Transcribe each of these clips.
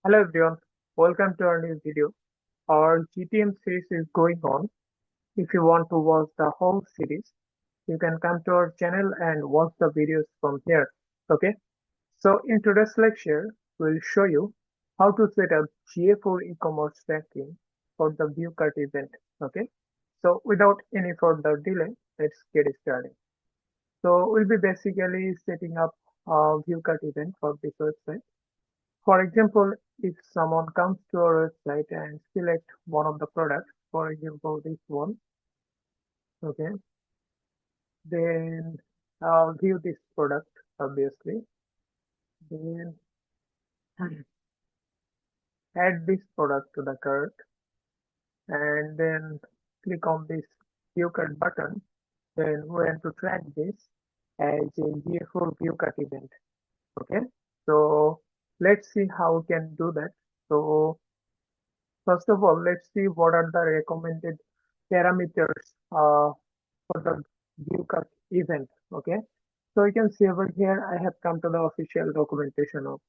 Hello everyone, welcome to our new video. Our GTM series is going on. If you want to watch the whole series, you can come to our channel and watch the videos from here. Okay, so in today's lecture, we'll show you how to set up GA4 e-commerce tracking for the view cut event. Okay, so without any further delay, let's get started. So we'll be basically setting up a view cut event for this website. For example, if someone comes to our website and select one of the products, for example, this one, okay, then view this product, obviously, then add this product to the cart, and then click on this view cut button. Then we have to track this as a GA4 view cut event. Okay, so let's see how we can do that. So first of all, let's see what are the recommended parameters for the view cut event. Okay, so you can see over here, I have come to the official documentation of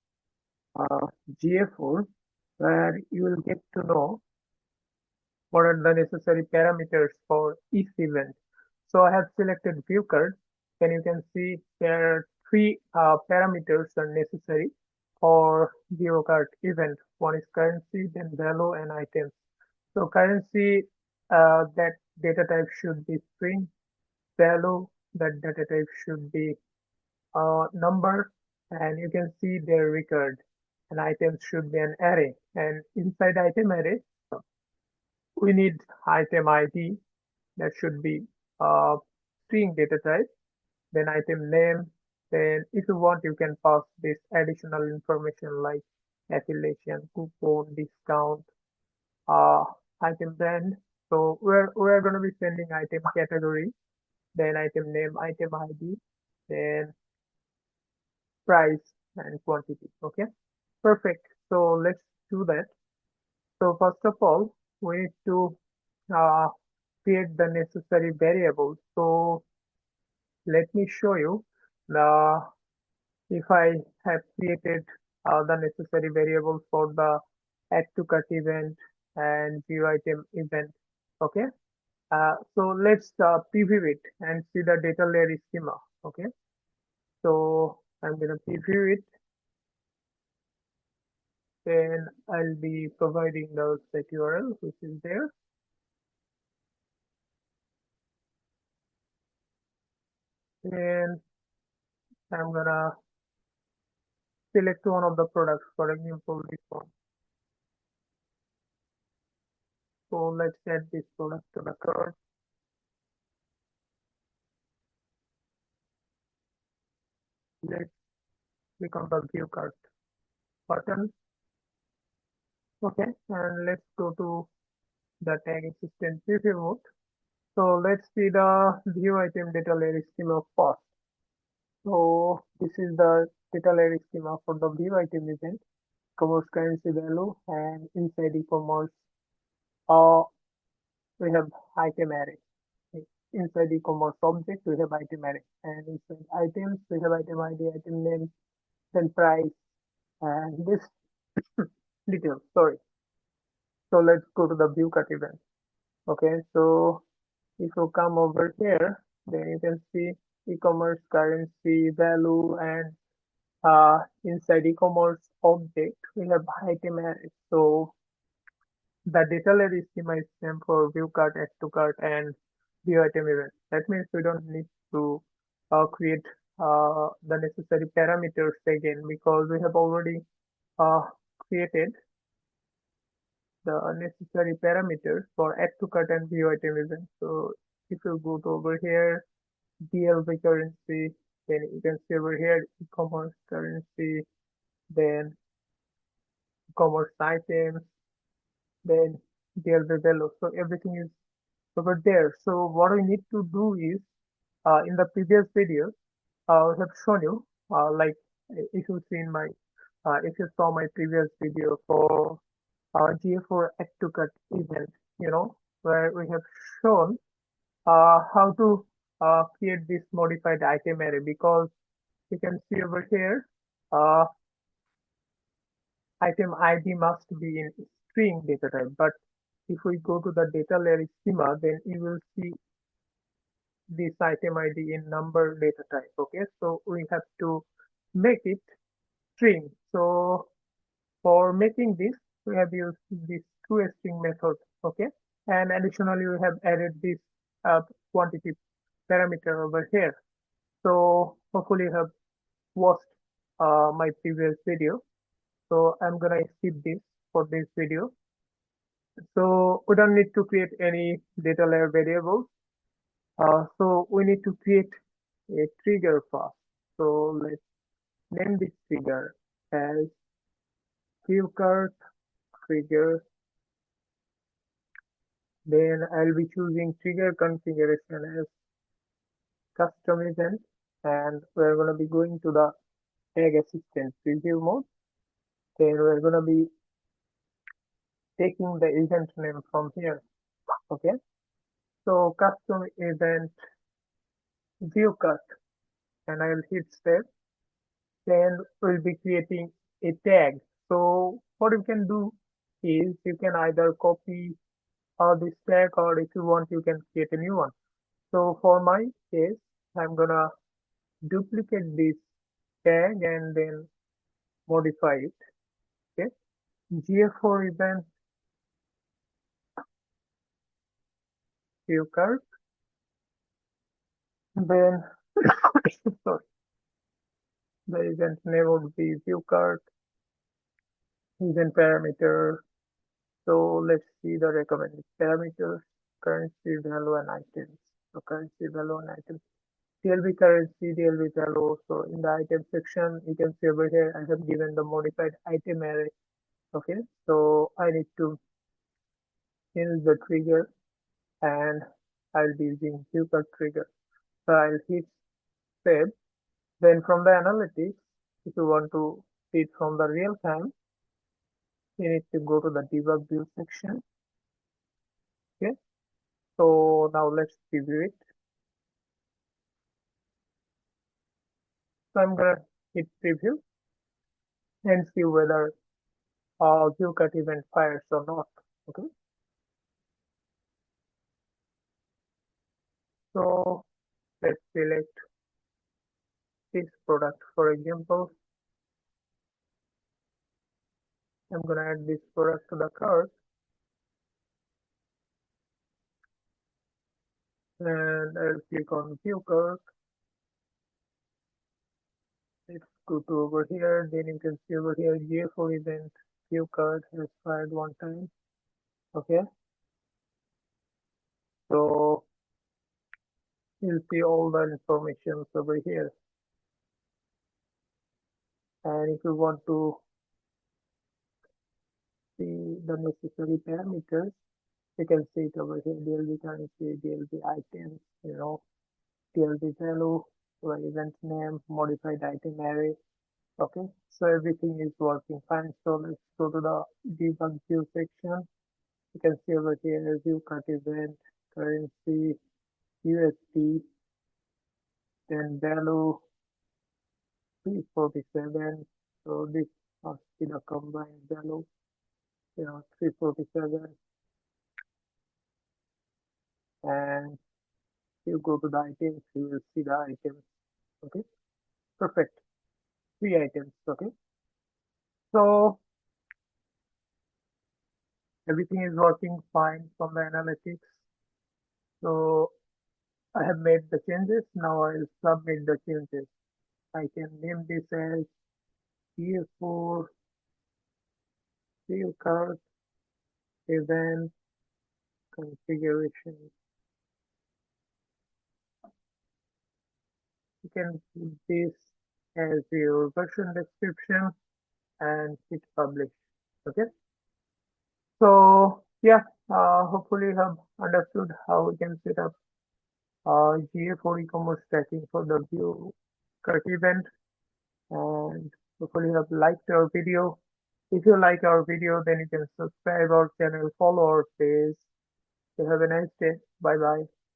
GA4, where you will get to know what are the necessary parameters for each event. So I have selected view cut, and you can see there are three parameters are necessary for view cut event. One is currency, then value, and items. So currency, that data type should be string. Value, that data type should be number, and you can see their record. And items should be an array. And inside item array, we need item ID that should be string data type, then item name. Then if you want, you can pass this additional information like affiliation, coupon, discount, uh, item brand. So we're going to be sending item category, then item name, item ID, then price and quantity. Okay, perfect. So let's do that. So first of all, we need to uh, create the necessary variables. So let me show you the if I have created the necessary variables for the add to cart event and view item event. Okay. So let's preview it and see the data layer schema. Okay. So I'm going to preview it. Then I'll be providing the website URL, which is there. And I'm gonna select one of the products, for example, this one. So let's add this product to the cart. Let's click on the view cart button. Okay, and let's go to the tag assistant preview mode. So let's see the view item data layer schema first. So this is the data layer schema for the view item event, commerce currency value, and inside e-commerce, uh, we have item array. Inside e-commerce object, we have item array, and inside items, we have item ID, item name, then price, and this details. Sorry. So let's go to the view cut event. Okay, so if you come over here, then you can see e-commerce currency value and inside e-commerce object we have item array. So the data layer schema is same for view cart, add to cart, and view item event. That means we don't need to create the necessary parameters again because we have already uh, created the necessary parameters for add to cart and view item event. So if you go to over here, DLV currency, then you can see over here e-commerce currency, then e-commerce items, then DLV value. So everything is over there. So what we need to do is in the previous video, I have shown you like if you seen my if you saw my previous video for GA4 add to cut event, where we have shown how to create this modified item array because you can see over here, uh, item ID must be in string data type. But if we go to the data layer schema, then you will see this item ID in number data type. Okay, so we have to make it string. So for making this, we have used this toString method. Okay, and additionally, we have added this quantity parameter over here. So hopefully you have watched my previous video. So I'm gonna skip this for this video. So we don't need to create any data layer variables. So we need to create a trigger first. So let's name this trigger as viewcart trigger. Then I'll be choosing trigger configuration as custom event, and we're going to be going to the tag assistant preview mode. Then we're going to be taking the event name from here. Okay, so custom event view cut, and I'll hit save. Then we'll be creating a tag. So what you can do is you can either copy this tag, or if you want you can create a new one. So for my case, I'm gonna duplicate this tag and then modify it. Okay, GA4 event view card. Then sorry, the event name would be view card, event parameter. So let's see the recommended parameters, currency value and items. So currency value and items. TLB currency, TLB value. So in the item section, you can see over here, I have given the modified item array. Okay, so I need to change the trigger, and I'll be using super trigger. So I'll hit save. Then from the analytics, if you want to see it from the real time, you need to go to the debug view section. Okay, so now let's preview it. So I'm gonna hit preview and see whether view cut event fires or not. Okay, so let's select this product. For example, I'm gonna add this product to the cart, and I'll click on view cart. Let's go to over here. Then you can see over here GA4 event view cart has fired one time. Okay, so you'll see all the information over here. And if you want to see the necessary parameters, you can see it over here. DLB currency, DLB items, DLB value, event name, modified item array. Okay, so everything is working fine. So let's go to the debug view section. You can see over here view cut event, currency, USD, then value 347. So this must be the combined value, 347. And you go to the items, you will see the items. Okay, perfect. 3 items. Okay, so everything is working fine from the analytics. So I have made the changes. Now I'll submit the changes. I can name this as GA4 view card event configuration. You can put this as your version description and hit publish. Okay, so yeah, hopefully you have understood how we can set up GA4 e-commerce tracking for the view cart event, and hopefully you have liked our video. If you like our video, then you can subscribe our channel, follow our page. So have a nice day. Bye bye.